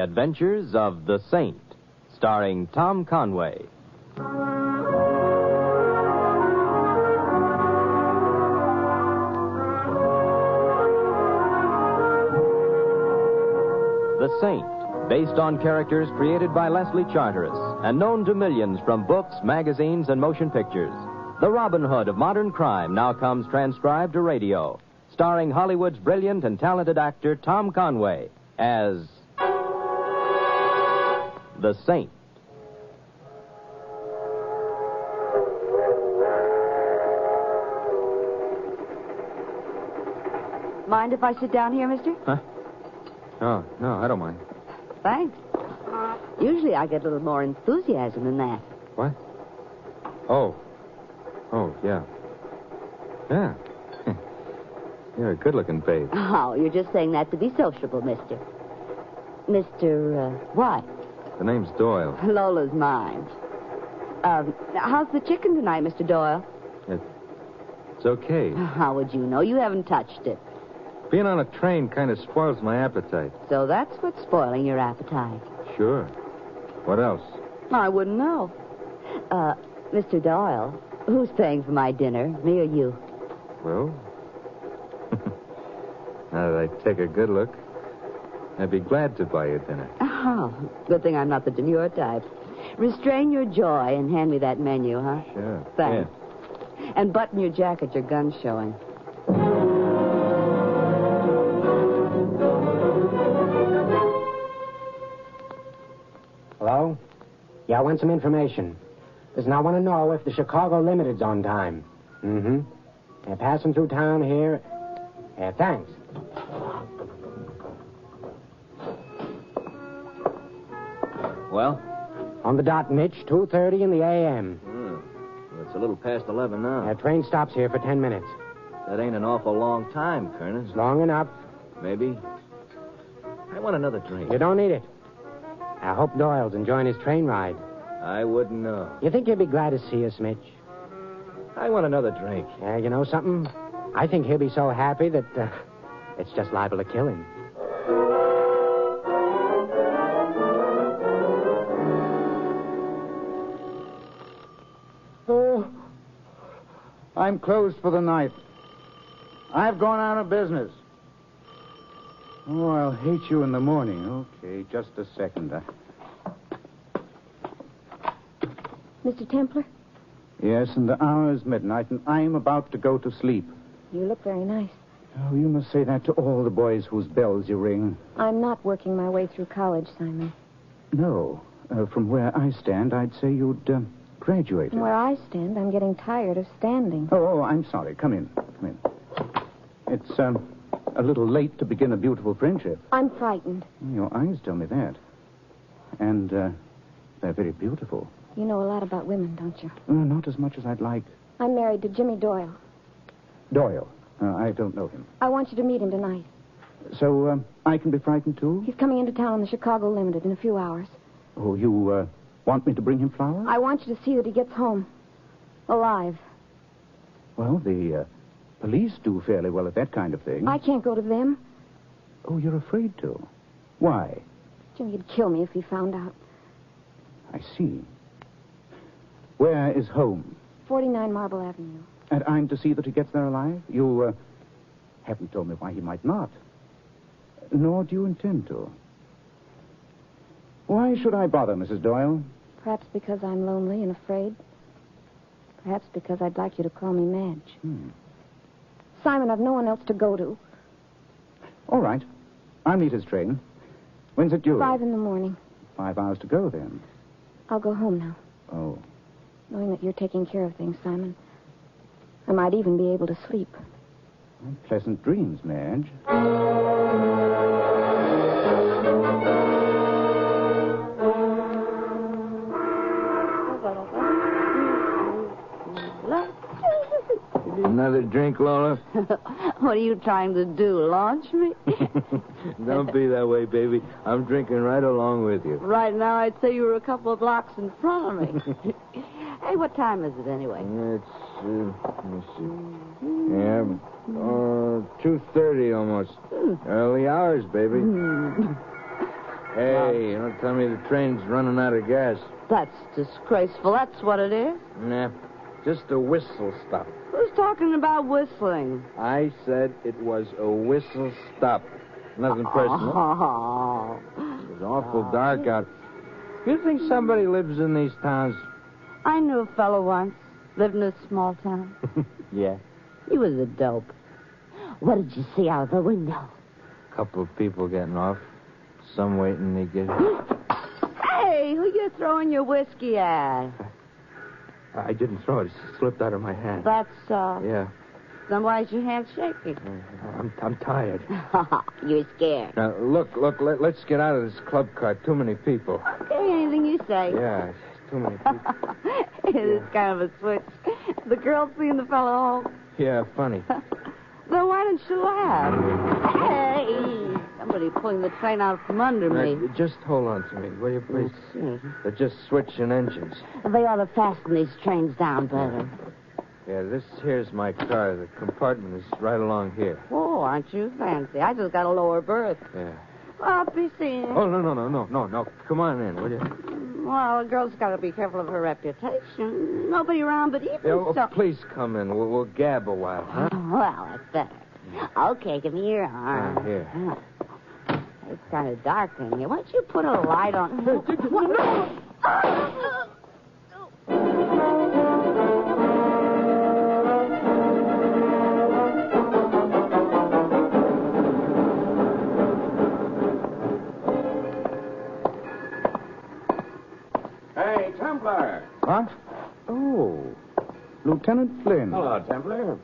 Adventures of the Saint, starring Tom Conway. The Saint, based on characters created by Leslie Charteris and known to millions from books, magazines, and motion pictures. The Robin Hood of modern crime now comes transcribed to radio, starring Hollywood's brilliant and talented actor Tom Conway as the Saint. Mind if I sit down here, mister? Huh? Oh, no, I don't mind. Thanks. Usually I get a little more enthusiasm than that. What? Oh, yeah. Yeah. You're a good-looking babe. Oh, you're just saying that to be sociable, mister. Mr. What? The name's Doyle. Lola's mine. How's the chicken tonight, Mr. Doyle? It's okay. How would you know? You haven't touched it. Being on a train kind of spoils my appetite. So that's what's spoiling your appetite. Sure. What else? I wouldn't know. Mr. Doyle, who's paying for my dinner, me or you? Well, now that I take a good look, I'd be glad to buy you dinner. Oh, good thing I'm not the demure type. Restrain your joy and hand me that menu, huh? Sure. Thanks. Yeah. And button your jacket, your gun's showing. Hello? Yeah, I want some information. Listen, I want to know if the Chicago Limited's on time. Mm-hmm. They're passing through town here. Yeah, thanks. Well? On the dot, Mitch, 2:30 in the a.m. Well, it's a little past 11 now. Train stops here for 10 minutes. That ain't an awful long time, Colonel. It's long enough. Maybe. I want another drink. You don't need it. I hope Doyle's enjoying his train ride. I wouldn't know. You think he'll be glad to see us, Mitch? I want another drink. Yeah, you know something? I think he'll be so happy that it's just liable to kill him. Oh, I'm closed for the night. I've gone out of business. Oh, I'll hate you in the morning. Okay, just a second. Mr. Templar? Yes, and the hour is midnight, and I'm about to go to sleep. You look very nice. Oh, you must say that to all the boys whose bells you ring. I'm not working my way through college, Simon. No. From where I stand, I'd say you'd graduated. From where I stand, I'm getting tired of standing. Oh, I'm sorry. Come in. Come in. It's, a little late to begin a beautiful friendship. I'm frightened. Your eyes tell me that. And, they're very beautiful. You know a lot about women, don't you? Not as much as I'd like. I'm married to Jimmy Doyle. Doyle? I don't know him. I want you to meet him tonight. So, I can be frightened, too? He's coming into town on the Chicago Limited in a few hours. Oh, you, want me to bring him flowers? I want you to see that he gets home. Alive. Well, the, police do fairly well at that kind of thing. I can't go to them. Oh, you're afraid to? Why? Jimmy'd kill me if he found out. I see. Where is home? 49 Marble Avenue. And I'm to see that he gets there alive? You, haven't told me why he might not. Nor do you intend to. Why should I bother, Mrs. Doyle? Perhaps because I'm lonely and afraid. Perhaps because I'd like you to call me Madge. Simon, I've no one else to go to. All right. I'll meet his train. When's it due? 5 in the morning. 5 hours to go, then. I'll go home now. Oh. Knowing that you're taking care of things, Simon. I might even be able to sleep. Pleasant dreams, Madge. Another drink, Lola? What are you trying to do, launch me? Don't be that way, baby. I'm drinking right along with you. Right now, I'd say you were a couple of blocks in front of me. Hey, what time is it anyway? It's, let me see. Yeah, 2:30 almost. Early hours, baby. Hey, you don't tell me the train's running out of gas. That's disgraceful. That's what it is. Nah, just a whistle stop. Who's talking about whistling? I said it was a whistle stop. Nothing personal. Oh. It's awful dark out. You think somebody lives in these towns? I knew a fellow once. Lived in a small town. Yeah. He was a dope. What did you see out the window? Couple of people getting off. Some waiting to get... Hey, who you throwing your whiskey at? I didn't throw it. It slipped out of my hand. That's, Yeah. then why is your hand shaking? I'm tired. You're scared. Now, look, let's get out of this club car. Too many people. Okay, anything you say. Yeah, too many people. It is kind of a switch. The girl seeing the fellow home. Yeah, funny. Then why didn't you laugh? Hey, somebody pulling the train out from under me. Just hold on to me, will you, please? They're just switching engines. They ought to fasten these trains down better. Yeah, this here's my car. The compartment is right along here. Oh, aren't you fancy? I just got a lower berth. Yeah. Well, I'll be seeing you. Oh, no. Come on in, will you? Well, a girl's got to be careful of her reputation. Nobody around but even so... Please come in. We'll gab a while, huh? Well, that's better. Okay, give me your arm. Here. It's kind of dark in here. Why don't you put a light on? Hey, Templar. What? Oh, Lieutenant Flynn. Hello, Templar.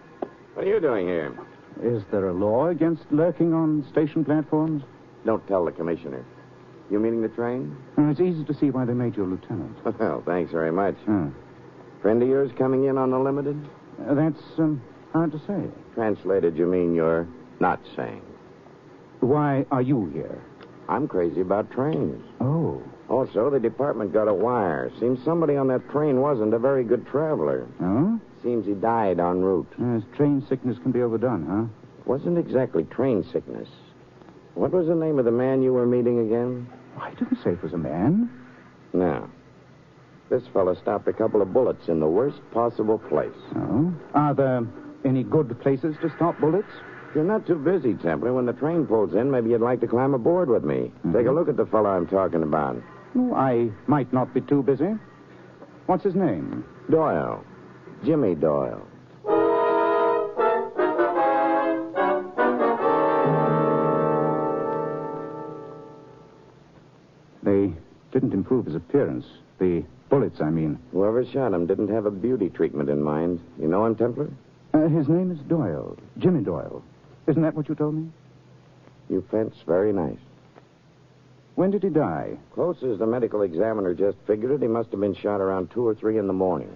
What are you doing here? Is there a law against lurking on station platforms? Don't tell the commissioner. You meaning the train? It's easy to see why they made you a lieutenant. Well, thanks very much. Huh. Friend of yours coming in on the limited? That's hard to say. Translated, you mean you're not saying. Why are you here? I'm crazy about trains. Oh. Also, the department got a wire. Seems somebody on that train wasn't a very good traveler. Oh? Seems he died en route. Yes, train sickness can be overdone, huh? Wasn't exactly train sickness. What was the name of the man you were meeting again? I didn't say it was a man. No. This fella stopped a couple of bullets in the worst possible place. Oh? Are there any good places to stop bullets? If you're not too busy, Templar, when the train pulls in, maybe you'd like to climb aboard with me. Take a look at the fella I'm talking about. Oh, I might not be too busy. What's his name? Doyle. Jimmy Doyle. They didn't improve his appearance. The bullets, I mean. Whoever shot him didn't have a beauty treatment in mind. You know him, Templar? His name is Doyle. Jimmy Doyle. Isn't that what you told me? You fence very nice. When did he die? Close as the medical examiner just figured it, he must have been shot around 2 or 3 in the morning.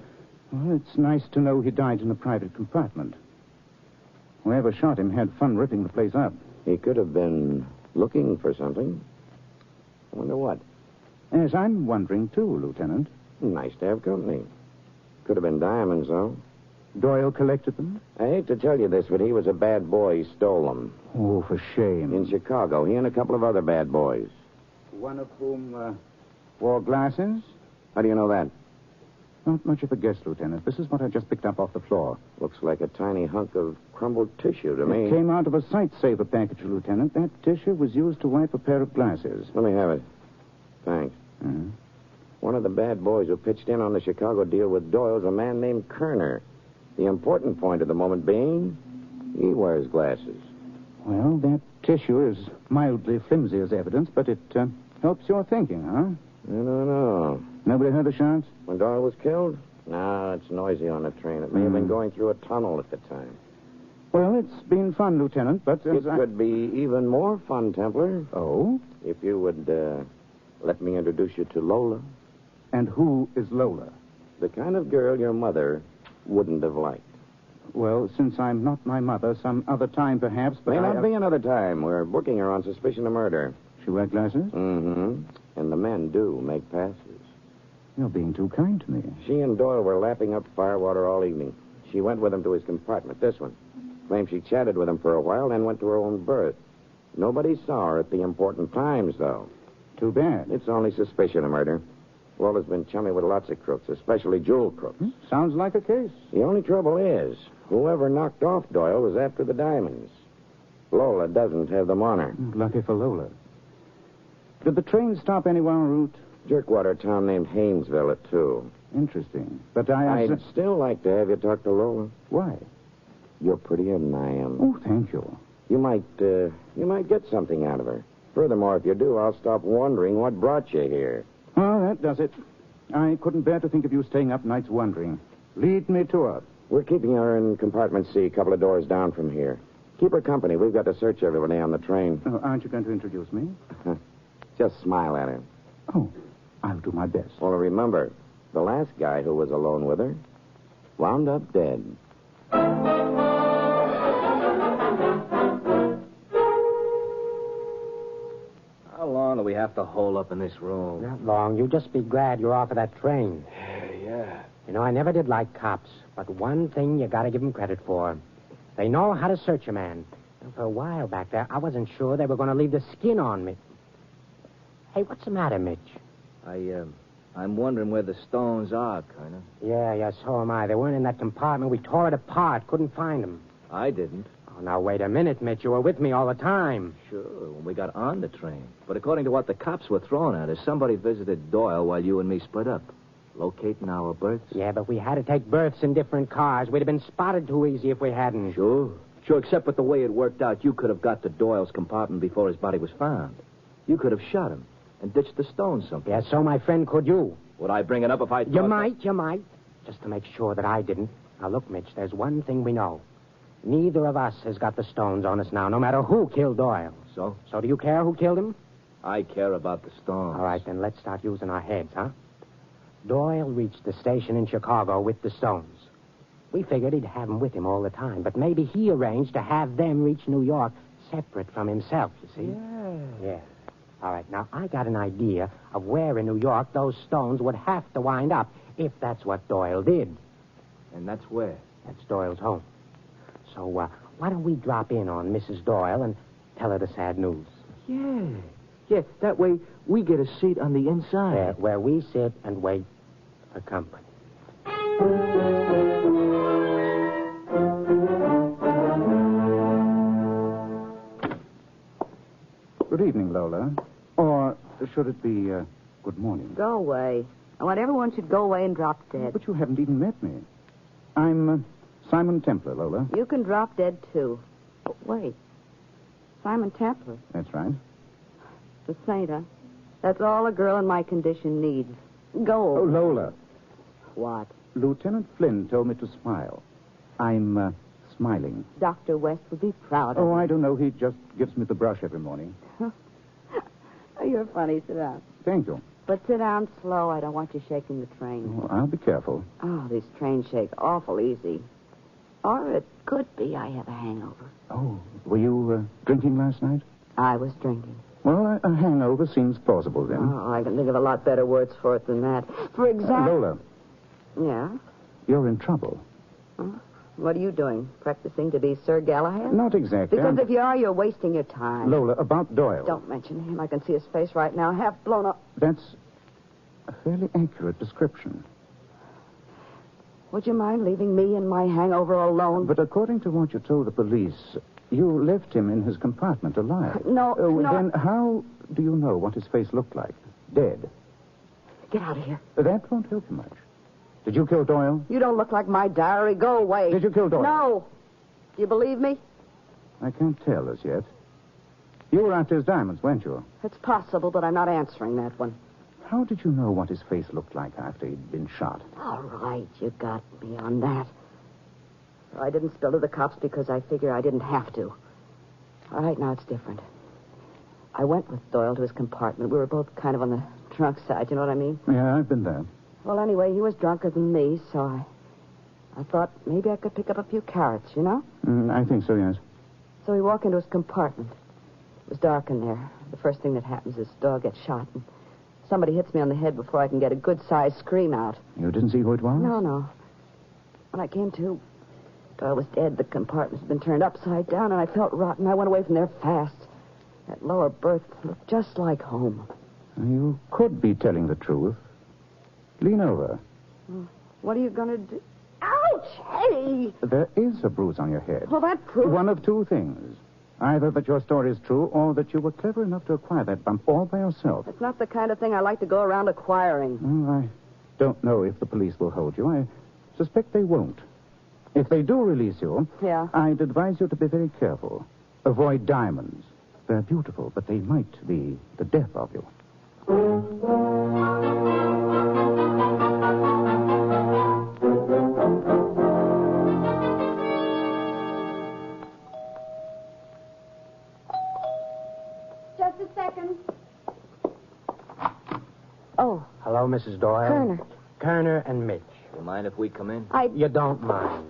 Well, it's nice to know he died in a private compartment. Whoever shot him had fun ripping the place up. He could have been looking for something. I wonder what. Yes, I'm wondering, too, Lieutenant. Nice to have company. Could have been diamonds, though. Doyle collected them? I hate to tell you this, but he was a bad boy. He stole them. Oh, for shame. In Chicago, he and a couple of other bad boys. One of whom wore glasses? How do you know that? Not much of a guess, Lieutenant. This is what I just picked up off the floor. Looks like a tiny hunk of crumbled tissue to me. It came out of a sight-saver package, Lieutenant. That tissue was used to wipe a pair of glasses. Let me have it. Thanks. Uh-huh. One of the bad boys who pitched in on the Chicago deal with Doyle's a man named Kerner. The important point at the moment being, he wears glasses. Well, that tissue is mildly flimsy as evidence, but it helps your thinking, huh? I don't know. Nobody heard the shots? When Doyle was killed? No, it's noisy on the train. It may have been going through a tunnel at the time. Well, it's been fun, Lieutenant, but... It could be even more fun, Templar. Oh? If you would let me introduce you to Lola. And who is Lola? The kind of girl your mother wouldn't have liked. Well, since I'm not my mother, some other time perhaps, but May not be another time. We're booking her on suspicion of murder. She wear glasses? Mm-hmm. And the men do make passes. You're being too kind to me. She and Doyle were lapping up firewater all evening. She went with him to his compartment, this one. Claimed she chatted with him for a while, then went to her own berth. Nobody saw her at the important times, though. Too bad. It's only suspicion of murder. Lola's been chummy with lots of crooks, especially jewel crooks. Sounds like a case. The only trouble is, whoever knocked off Doyle was after the diamonds. Lola doesn't have them on her. Lucky for Lola. Did the train stop anywhere en route? Jerkwater town named Haynesville at 2. Interesting. But I'd still like to have you talk to Lola. Why? You're prettier than I am. Oh, thank you. You might get something out of her. Furthermore, if you do, I'll stop wondering what brought you here. Well, that does it. I couldn't bear to think of you staying up nights wondering. Lead me to her. We're keeping her in compartment C, a couple of doors down from here. Keep her company. We've got to search everybody on the train. Oh, aren't you going to introduce me? Just smile at her. Oh, I'll do my best. Well, remember, the last guy who was alone with her wound up dead. How long do we have to hole up in this room? Not long. You just be glad you're off of that train. Yeah. You know, I never did like cops, but one thing you gotta give them credit for. They know how to search a man. And for a while back there, I wasn't sure they were going to leave the skin on me. Hey, what's the matter, Mitch? I'm wondering where the stones are, Colonel. Yeah, so am I. They weren't in that compartment. We tore it apart. Couldn't find them. I didn't. Oh, now, wait a minute, Mitch. You were with me all the time. Sure, when we got on the train. But according to what the cops were throwing at us, somebody visited Doyle while you and me split up. Locating our berths? Yeah, but we had to take berths in different cars. We'd have been spotted too easy if we hadn't. Sure, except with the way it worked out, you could have got to Doyle's compartment before his body was found. You could have shot him and ditched the stones someplace. Yeah, so my friend could you. Would I bring it up if I thought... You might. Just to make sure that I didn't. Now, look, Mitch, there's one thing we know. Neither of us has got the stones on us now, no matter who killed Doyle. So? So do you care who killed him? I care about the stones. All right, then let's start using our heads, huh? Doyle reached the station in Chicago with the stones. We figured he'd have them with him all the time, but maybe he arranged to have them reach New York separate from himself, you see? Yeah. All right, now, I got an idea of where in New York those stones would have to wind up if that's what Doyle did. And that's where? That's Doyle's home. So, why don't we drop in on Mrs. Doyle and tell her the sad news? Yeah, that way we get a seat on the inside. Where we sit and wait for company. Good evening, Lola. Or should it be good morning? Go away. I want everyone should go away and drop dead. But you haven't even met me. I'm Simon Templar, Lola. You can drop dead, too. But wait. Simon Templar. That's right. The saint, huh? That's all a girl in my condition needs. Go. Oh, Lola. What? Lieutenant Flynn told me to smile. I'm smiling. Dr. West would be proud of Oh, me. I don't know. He just gives me the brush every morning. Oh, you're funny. Sit down. Thank you. But sit down slow. I don't want you shaking the train. Oh, I'll be careful. Oh, these trains shake awful easy. Or it could be I have a hangover. Oh, were you drinking last night? I was drinking. Well, a hangover seems plausible then. Oh, I can think of a lot better words for it than that. For example... Lola, Yeah? you're in trouble. Huh? What are you doing? Practicing to be Sir Galahad? Not exactly. Because if you are, you're wasting your time. Lola, about Doyle. Don't mention him. I can see his face right now, half blown up. That's a fairly accurate description. Would you mind leaving me and my hangover alone? But according to what you told the police, you left him in his compartment alive. No. Then how do you know what his face looked like? Dead. Get out of here. That won't help you much. Did you kill Doyle? You don't look like my diary. Go away. Did you kill Doyle? No. You believe me? I can't tell as yet. You were after his diamonds, weren't you? It's possible, but I'm not answering that one. How did you know what his face looked like after he'd been shot? All right, you got me on that. I didn't spill to the cops because I figure I didn't have to. All right, now it's different. I went with Doyle to his compartment. We were both kind of on the drunk side, you know what I mean? Yeah, I've been there. Well, anyway, he was drunker than me, so I thought maybe I could pick up a few carrots, you know? I think so, yes. So we walk into his compartment. It was dark in there. The first thing that happens is Doyle gets shot, and somebody hits me on the head before I can get a good-sized scream out. You didn't see who it was? No. When I came to, Doyle was dead. The compartment had been turned upside down, and I felt rotten. I went away from there fast. That lower berth looked just like home. You could be telling the truth. Lean over. What are you going to do? Ouch! Hey! There is a bruise on your head. Well, that proves... One of two things. Either that your story is true or that you were clever enough to acquire that bump all by yourself. It's not the kind of thing I like to go around acquiring. Well, I don't know if the police will hold you. I suspect they won't. If they do release you, Yeah? I'd advise you to be very careful. Avoid diamonds. They're beautiful, but they might be the death of you. Just a second. Oh, Hello, Mrs. Doyle. Kerner. Kerner and Mitch. You mind if we come in? You don't mind.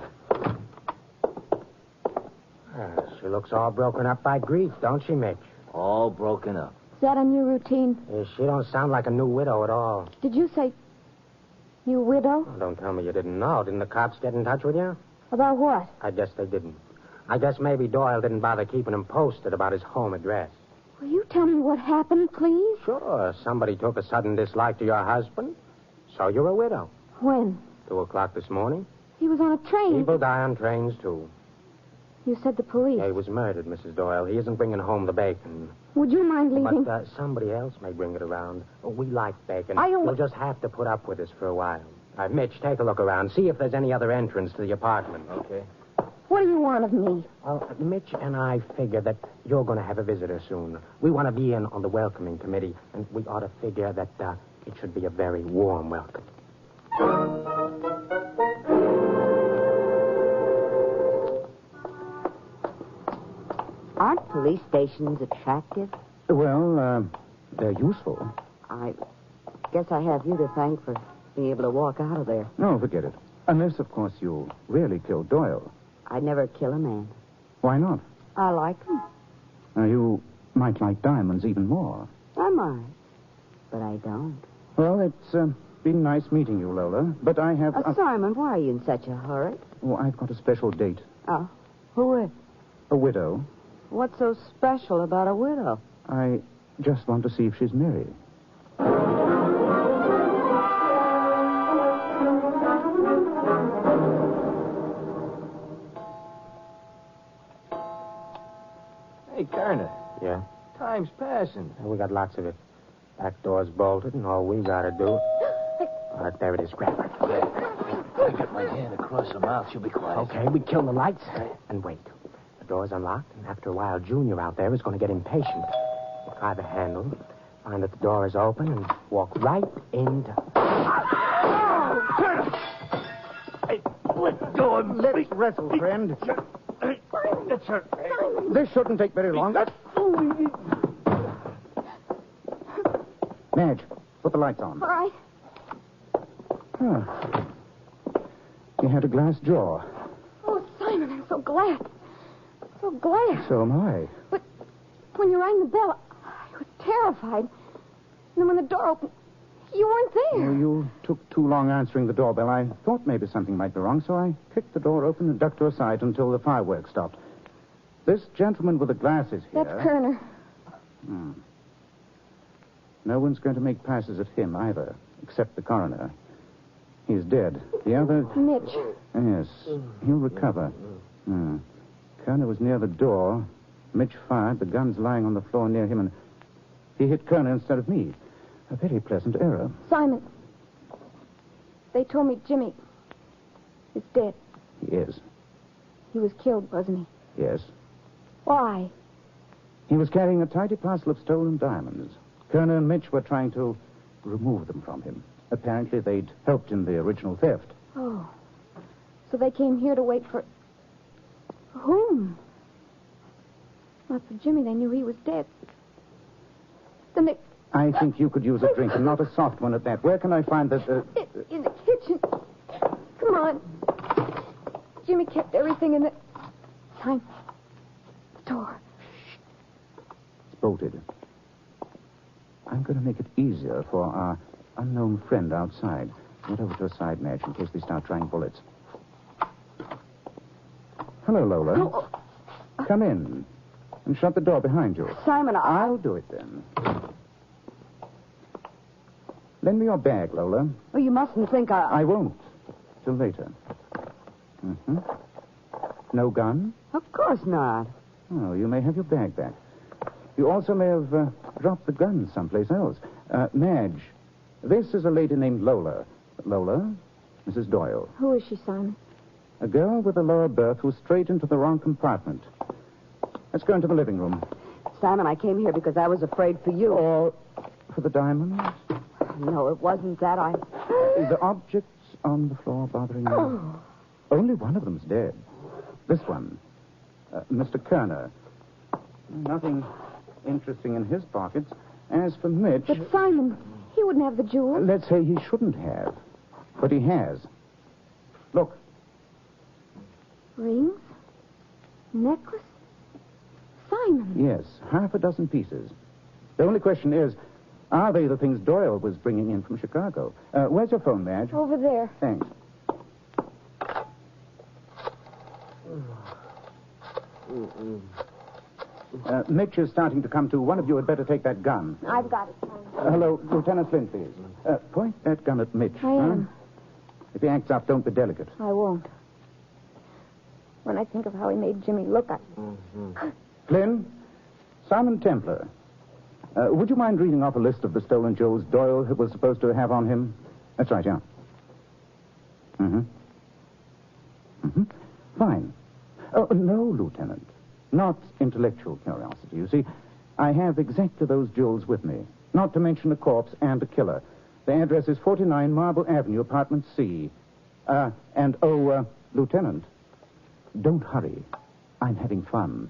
She looks all broken up by grief, don't she, Mitch? All broken up. Is that a new routine? She don't sound like a new widow at all. Did you say new widow? Oh, don't tell me you didn't know. Didn't the cops get in touch with you? About what? I guess they didn't. I guess maybe Doyle didn't bother keeping him posted about his home address. Will you tell me what happened, please? Sure, somebody took a sudden dislike to your husband, so you're a widow. When? 2:00 this morning. He was on a train. People die on trains, too. You said the police. Yeah, he was murdered, Mrs. Doyle. He isn't bringing home the bacon. Would you mind leaving? But somebody else may bring it around. We like bacon. I don't- You'll just have to put up with us for a while. Mitch, take a look around. See if there's any other entrance to the apartment. Okay. What do you want of me? Well, Mitch and I figure that you're going to have a visitor soon. We want to be in on the welcoming committee, and we ought to figure that it should be a very warm welcome. aren't police stations attractive? Well, they're useful. I guess I have you to thank for being able to walk out of there. No, forget it. Unless, of course, you really killed Doyle. I'd never kill a man. Why not? I like him. Now, you might like diamonds even more. I might. But I don't. Well, it's been nice meeting you, Lola. But I have... Simon, why are you in such a hurry? Oh, I've got a special date. Oh, who is? A widow. What's so special about a widow? I just want to see if she's married. Hey, Kerner. Yeah? Time's passing. We got lots of it. Back door's bolted, and all we got to do... All right, there it is. Grab her. I got my hand across her mouth. She'll be quiet. Okay, we kill the lights and wait. The door's unlocked, and after a while, Junior out there is going to get impatient. We'll try the handle, find that the door is open, and walk right into... Hey, let go of me. Let's wrestle, friend. This shouldn't take very long. Madge, put the lights on. All right. Ah. You had a glass jaw. Oh, Simon, I'm so glad. So glad. So am I. But when you rang the bell, I was terrified. And then when the door opened, you weren't there. Well, you took too long answering the doorbell. I thought maybe something might be wrong, so I kicked the door open and ducked to her side until the fireworks stopped. This gentleman with the glasses here... That's Kerner. No one's going to make passes at him either, except the coroner. He's dead. The other... Mitch. Yes, he'll recover. Kerner was near the door. Mitch fired. The gun's lying on the floor near him, and he hit Kerner instead of me. A very pleasant error. Simon. They told me Jimmy is dead. He is. He was killed, wasn't he? Yes. Why? He was carrying a tidy parcel of stolen diamonds. Kerner and Mitch were trying to remove them from him. Apparently, they'd helped in the original theft. Oh. So they came here to wait for... whom? Not for Jimmy. They knew he was dead. Then they... I think you could use a drink, and not a soft one at that. Where can I find the... In the kitchen. Come on. Jimmy kept everything in the... Simon. The door. It's bolted. I'm going to make it easier for our unknown friend outside. Get over to a side, Madge, in case they start trying bullets. Hello, Lola. Come in. And shut the door behind you. Simon, I'll do it then. Lend me your bag, Lola. Oh, you mustn't think I won't. Till later. Mm-hmm. No gun? Of course not. Oh, you may have your bag back. You also may have dropped the gun someplace else. Madge, this is a lady named Lola. Lola, Mrs. Doyle. Who is she, Simon? A girl with a lower berth who strayed into the wrong compartment. Let's go into the living room. Simon, I came here because I was afraid for you. Or for the diamonds? No, it wasn't that. The objects on the floor bothering you? Oh. Only one of them's dead. This one. Mr. Kerner. Nothing interesting in his pockets. As for Mitch... But Simon, he wouldn't have the jewels. Let's say he shouldn't have. But he has. Look. Rings? Necklace? Simon. Yes, half a dozen pieces. The only question is, are they the things Doyle was bringing in from Chicago? Where's your phone, Madge? Over there. Thanks. Mitch is starting to come to. One of you had better take that gun. I've got it, Simon. Hello, Lieutenant Flynn, please. Point that gun at Mitch. I am. If he acts up, don't be delicate. I won't. When I think of how he made Jimmy look, Flynn, Simon Templar. Would you mind reading off a list of the stolen jewels Doyle was supposed to have on him? That's right, yeah. Fine. Oh, no, Lieutenant. Not intellectual curiosity. You see, I have exactly those jewels with me. Not to mention a corpse and a killer. The address is 49 Marble Avenue, apartment C. Lieutenant, don't hurry. I'm having fun.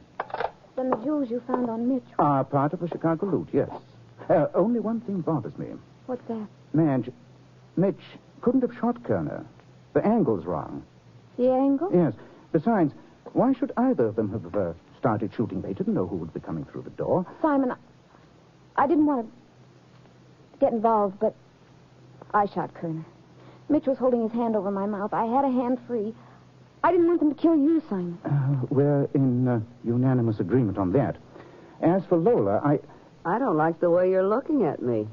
then the jewels you found on Mitch. Are part of the Chicago loot, yes. Only one thing bothers me. What's that? Madge, Mitch couldn't have shot Kerner. The angle's wrong. The angle? Yes. Besides, why should either of them have started shooting? They didn't know who would be coming through the door. Simon, I didn't want to get involved, but I shot Kerner. Mitch was holding his hand over my mouth. I had a hand free. I didn't want them to kill you, Simon. We're in unanimous agreement on that. As for Lola, I don't like the way you're looking at me.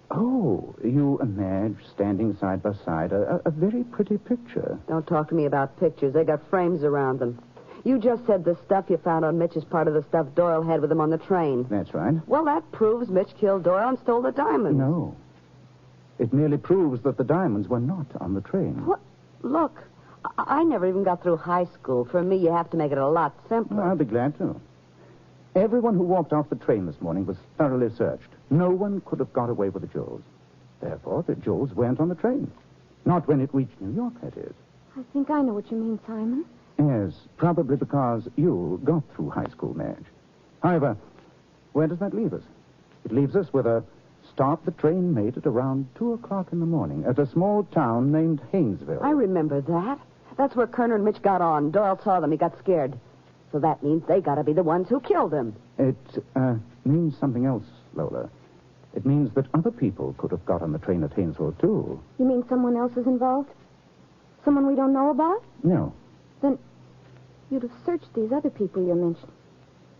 Oh, you and Madge standing side by side. A very pretty picture. Don't talk to me about pictures. They got frames around them. You just said the stuff you found on Mitch is part of the stuff Doyle had with him on the train. That's right. Well, that proves Mitch killed Doyle and stole the diamonds. No. It merely proves that the diamonds were not on the train. What? Look, I never even got through high school. For me, you have to make it a lot simpler. Well, I'll be glad to. Everyone who walked off the train this morning was thoroughly searched. No one could have got away with the jewels. Therefore, the jewels weren't on the train. Not when it reached New York, that is. I think I know what you mean, Simon. Yes, probably because you got through high school, Madge. However, where does that leave us? It leaves us with a stop the train made at around 2 o'clock in the morning at a small town named Haynesville. I remember that. That's where Kerner and Mitch got on. Doyle saw them. He got scared. So that means they got to be the ones who killed him. It means something else, Lola. It means that other people could have got on the train at Haynesville, too. You mean someone else is involved? Someone we don't know about? No. Then you'd have searched these other people you mentioned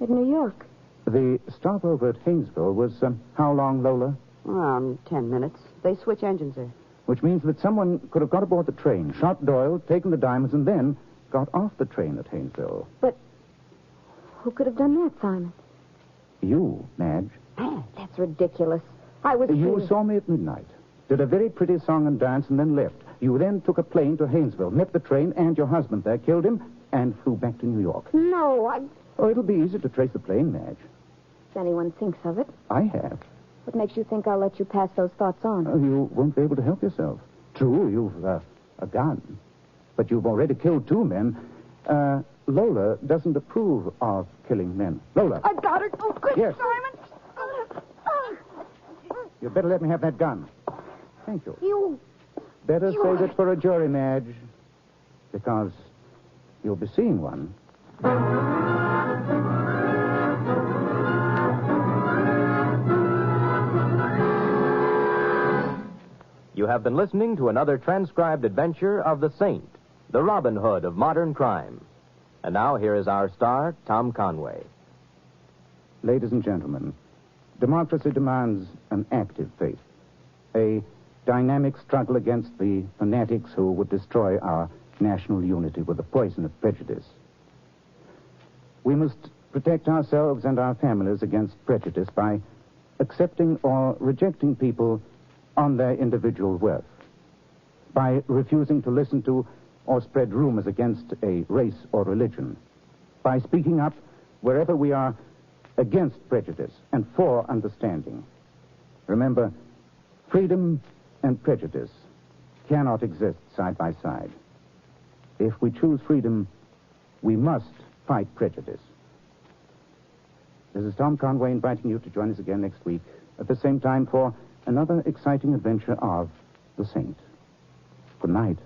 at New York. The stopover at Haynesville was how long, Lola? Around 10 minutes. They switch engines there. Which means that someone could have got aboard the train, shot Doyle, taken the diamonds, and then got off the train at Haynesville. But who could have done that, Simon? You, Madge. That's ridiculous. I was... You saw me at midnight, did a very pretty song and dance, and then left. You then took a plane to Haynesville, met the train and your husband there, killed him, and flew back to New York. No, Oh, it'll be easy to trace the plane, Madge. If anyone thinks of it. I have. What makes you think I'll let you pass those thoughts on? You won't be able to help yourself. True, you've a gun, but you've already killed 2 men. Lola doesn't approve of killing men. Lola. I've got it. Oh, good, Yes. Simon. You'd better let me have that gun. Thank you. You... Better save it for a jury, Madge, because you'll be seeing one. You have been listening to another transcribed adventure of the Saint, the Robin Hood of modern crime. And now here is our star, Tom Conway. Ladies and gentlemen, democracy demands an active faith, a dynamic struggle against the fanatics who would destroy our national unity with the poison of prejudice. We must protect ourselves and our families against prejudice by accepting or rejecting people on their individual worth, by refusing to listen to or spread rumors against a race or religion, by speaking up wherever we are against prejudice and for understanding. Remember, freedom and prejudice cannot exist side by side. If we choose freedom, we must fight prejudice. This is Tom Conway inviting you to join us again next week at the same time for another exciting adventure of The Saint. Good night.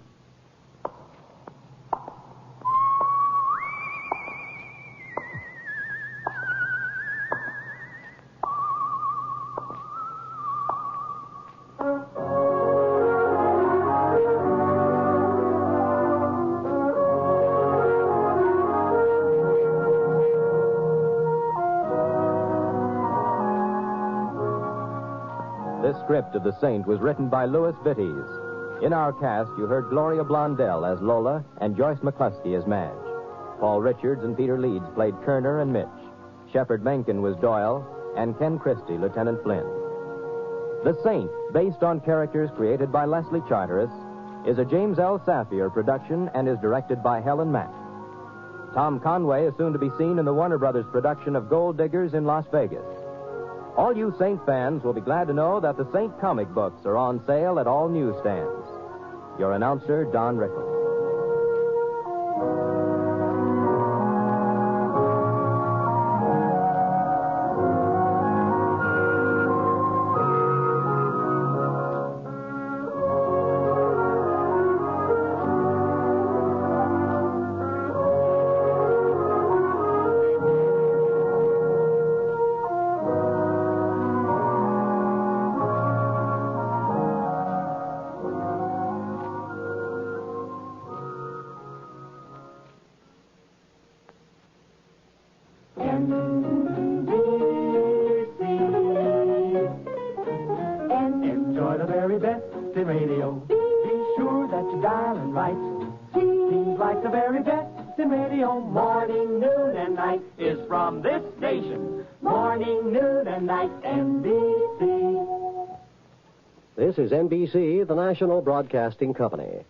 This script of The Saint was written by Louis Vittes. In our cast, you heard Gloria Blondell as Lola and Joyce McCluskey as Madge. Paul Richards and Peter Leeds played Kerner and Mitch. Shepard Menken was Doyle, and Ken Christie, Lieutenant Flynn. The Saint, based on characters created by Leslie Charteris, is a James L. Safier production and is directed by Helen Mack. Tom Conway is soon to be seen in the Warner Brothers production of Gold Diggers in Las Vegas. All you Saint fans will be glad to know that the Saint comic books are on sale at all newsstands. Your announcer, Don Rickles. Enjoy the very best in radio. Be sure that you dial it right. Seems like the very best in radio. Morning, noon, and night is from this station. Morning, noon, and night, NBC. This is NBC, the National Broadcasting Company.